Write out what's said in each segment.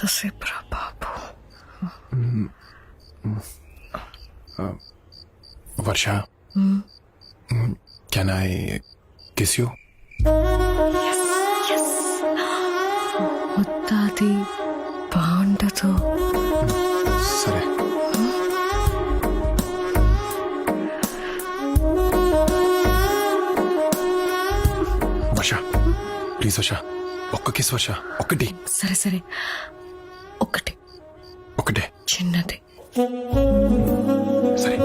ఎంతసేపు రా బాబు. వర్ష, can I kiss you? ముద్దాది బాగుండదు. సరే. వర్ష ప్లీజ్ వర్ష, ఒక్క కిస్ వర్ష, ఒక్కటి. సరే సరే, ఒకటి ఒకటే చిన్నది. సరే.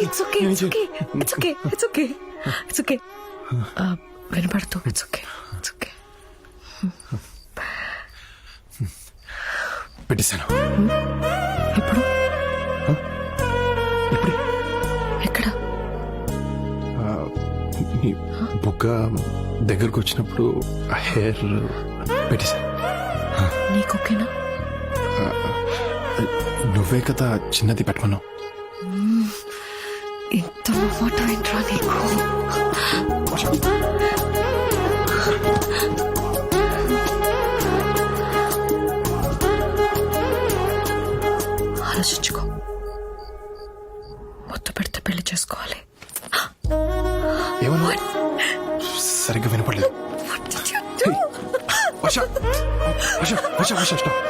It's okay, it's okay, it's okay, it's okay, it's okay. వినపడుతూ ఇట్స్ ఓకే, ఇట్స్ ఓకే. పెట్టేశాను. ఇప్పుడు ఇప్పుడు ఎక్కడ? నీ బుగ్గ దగ్గరకు వచ్చినప్పుడు హెయిర్ పెట్టేశాను. నీకు ఓకేనా? నువ్వే కదా చిన్నది పెట్టమన్నావు. ఇంత మాట ఏంట్రా నీకు? ఆలోచించుకో. మొత్తం పెడితే పెళ్లి చేసుకోవాలి. ఏమన్నా సరిగ్గా వినపడలేదు. వర్ష వర్ష వర్ష వర్ష స్టాప్.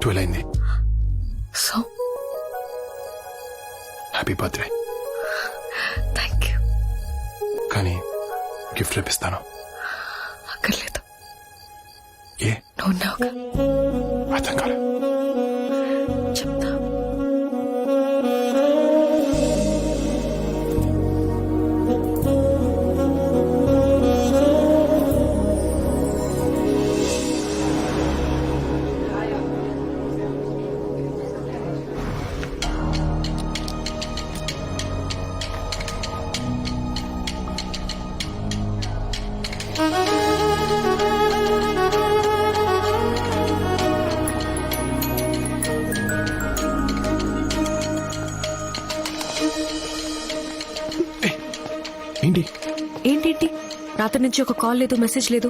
12 అయింది. So happy birthday. Thank you. కానీ గిఫ్ట్ రేపిస్తాను. అక్కర్లేదు. ఏ నువ్వు ఉన్నావుగా. అర్థం కాలే. చెప్తా. ఏంటి ఏంటేంటి? రాత్రి నుంచి ఒక కాల్ లేదు, మెసేజ్ లేదు.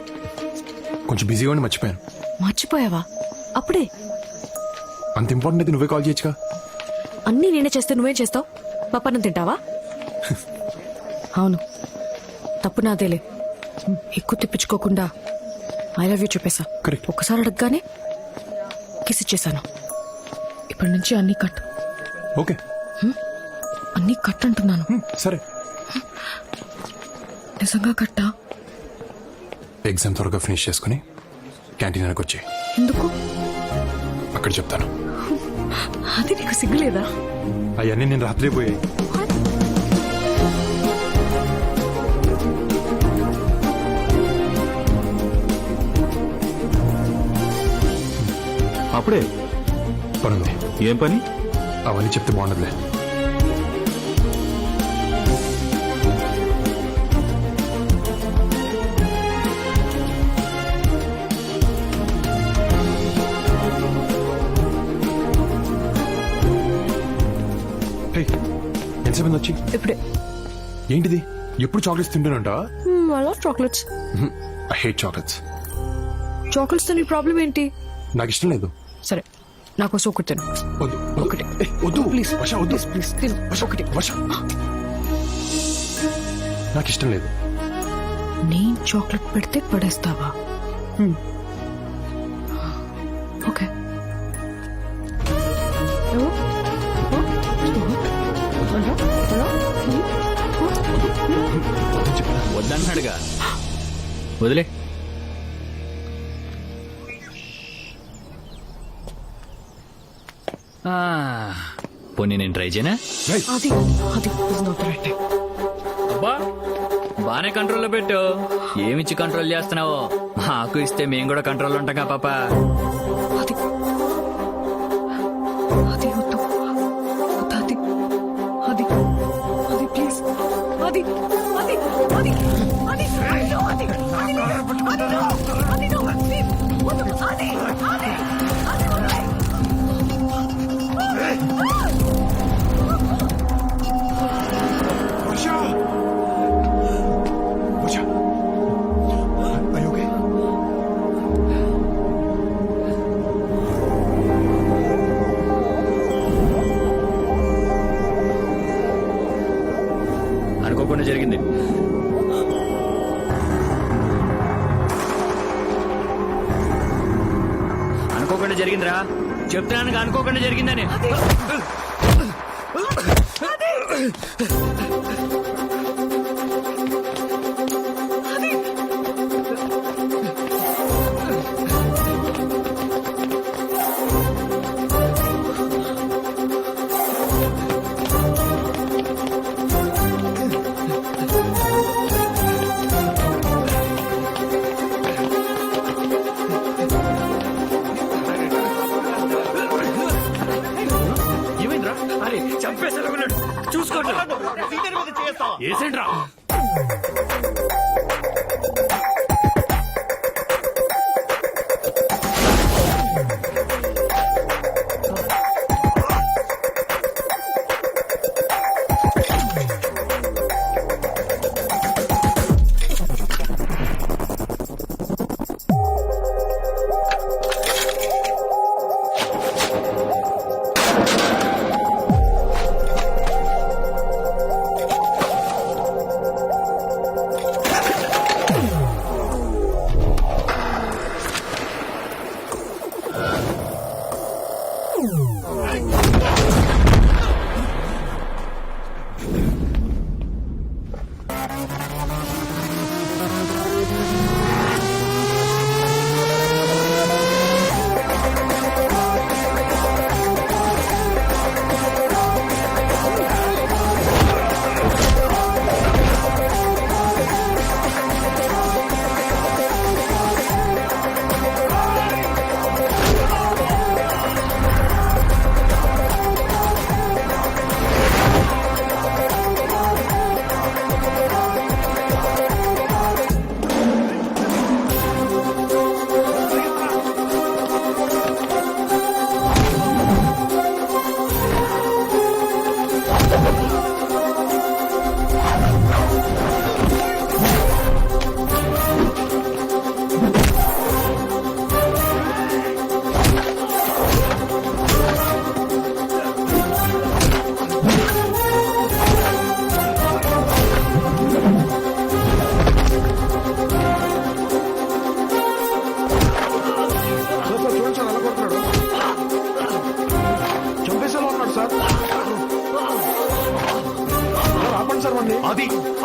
కొంచెం బిజీగా ఉండి మర్చిపోయాను. మర్చిపోయావా? అప్పుడే? అంత ఇంపార్టెంట్ అయితే నువ్వే కాల్ చేయొచ్చుగా. అన్నీ నేనే చేస్తే నువ్వేం చేస్తావు? పప్పన్నం తింటావా? అవును, తప్పు నాదేలే. ఎక్కువ తిప్పించుకోకుండా ఐ లవ్ యూ చెప్పేశా. కరెక్ట్. ఒక్కసారి అడగగానే కిస్ ఇచ్చేసాను. ఇప్పటి నుంచి అన్నీ కట్. ఓకే, అన్నీ కట్ అంటున్నాను. సరే. నిజంగా కట్టా? ఎగ్జామ్ త్వరగా ఫినిష్ చేసుకుని క్యాంటీన్ వరకు వచ్చి. ఎందుకు? అక్కడ చెప్తాను. అది నీకు సిగ్గులేదా? అవన్నీ నేను రాత్రి పోయాయి. అప్పుడే పనుంది. ఏం పని? అవన్నీ చెప్తే బాగుండదులే. ఎంతసేపు వచ్చి? ఇప్పుడే. ఏంటిది? ఎప్పుడు చాక్లెట్స్ తింటానంటావా? I love chocolates. I hate chocolates. Chocolates తో నీ ప్రాబ్లం ఏంటి? నాకు ఇష్టం లేదు. సరే, నాకు ఒకటి తిను. వద్దు ఒకటి. వద్దు ప్లీజ్ వర్ష, వద్దు ప్లీజ్ తిను. ఒకటి. వర్ష, నాకు ఇష్టం లేదు. నేను చాక్లెట్ పెడితే పడేస్తావా? ఓకే. వద్దంటున్నాడుగా, వదిలే. పోనీ నేను ట్రై చేయనా? అది అది is not the right time. అబ్బా, బానే కంట్రోల్లో పెట్టు. ఏమిచ్చి కంట్రోల్ చేస్తున్నావో మాకు ఇస్తే మేము కూడా కంట్రోల్ ఉంటాగా పాప. అది అది వద్దు. అది అది అది ప్లీజ్. అది అది అది అది అయ్యో, అది అది అది అది ప్లీజ్ వద్దు. అది అది అది వద్దు. అనుకోకుండా జరిగిందిరా, చెప్తున్నాను అనుకోకుండా జరిగిందని. ఏమైందిరా? అరే చంపేసాడు, చూసుకోండి. ఏసేంట్రా?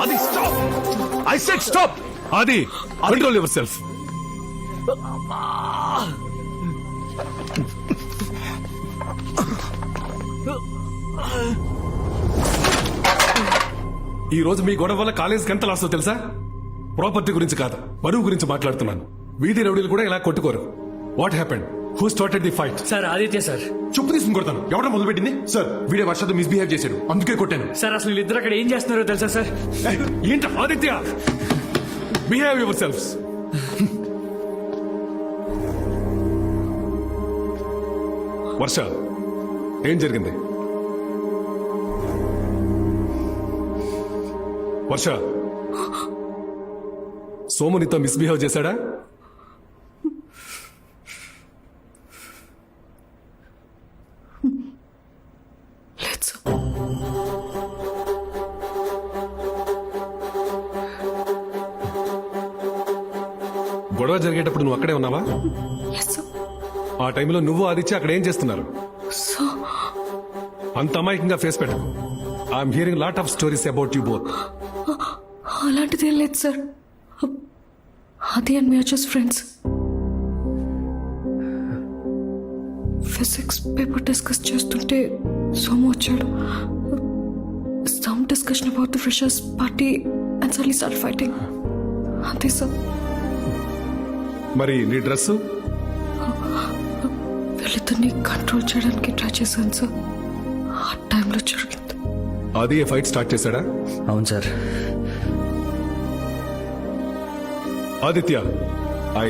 అది స్టాప్. I said stop. అది కంట్రోల్ యువర్ సెల్ఫ్. ఈ రోజు మీ గొడవ వల్ల కాలేజ్ గంటలు వస్తుందో తెలుసా? ప్రాపర్టీ గురించి కాదు, బరువు గురించి మాట్లాడుతున్నాను. వీధి రౌడీలు కూడా ఇలా కొట్టుకోరు. What happened? Who started the fight? Sir Aditya sir. చెప్పు తీసుకుని కొడతాను. ఎవడ మొదలు పెట్టింది? సార్ వీడే వర్షతో మిస్బిహేవ్ చేశాడు, అందుకే కొట్టాను. సార్ అసలు వీళ్ళిద్దరు అక్కడ ఏం చేస్తున్నారో తెలుసా సార్? ఏంట Aditya? Behave yourselves. Varsha, ఏం జరిగింది? వర్ష, సోము నీతో మిస్బిహేవ్ చేశాడా? లేదు సార్. గొడవ జరిగేటప్పుడు నువ్వు అక్కడే ఉన్నావా? లేదు సార్. ఆ టైంలో నువ్వు ఆదిత్య అక్కడ ఏం చేస్తున్నారు? సో అంత అమాయకంగా ఫేస్ పెట్టకు. I'm hearing lot of stories about you both. అలాంటిది ఏం లేదు సార్. అది అండ్ మీరు just friends. Physics paper discuss చేస్తుంటే సోము వచ్చాడు. Some discussion about the freshers party and suddenly start fighting. అంతే సార్. మరి నీ డ్రెస్సు? వీళ్ళిద్దరిని కంట్రోల్ చేయడానికి ట్రై చేశాను సార్. ఆ టైంలో జరిగింది. అది ఫైట్ స్టార్ట్ చేశాడా? అవును సార్. ఆదిత్య, ఐ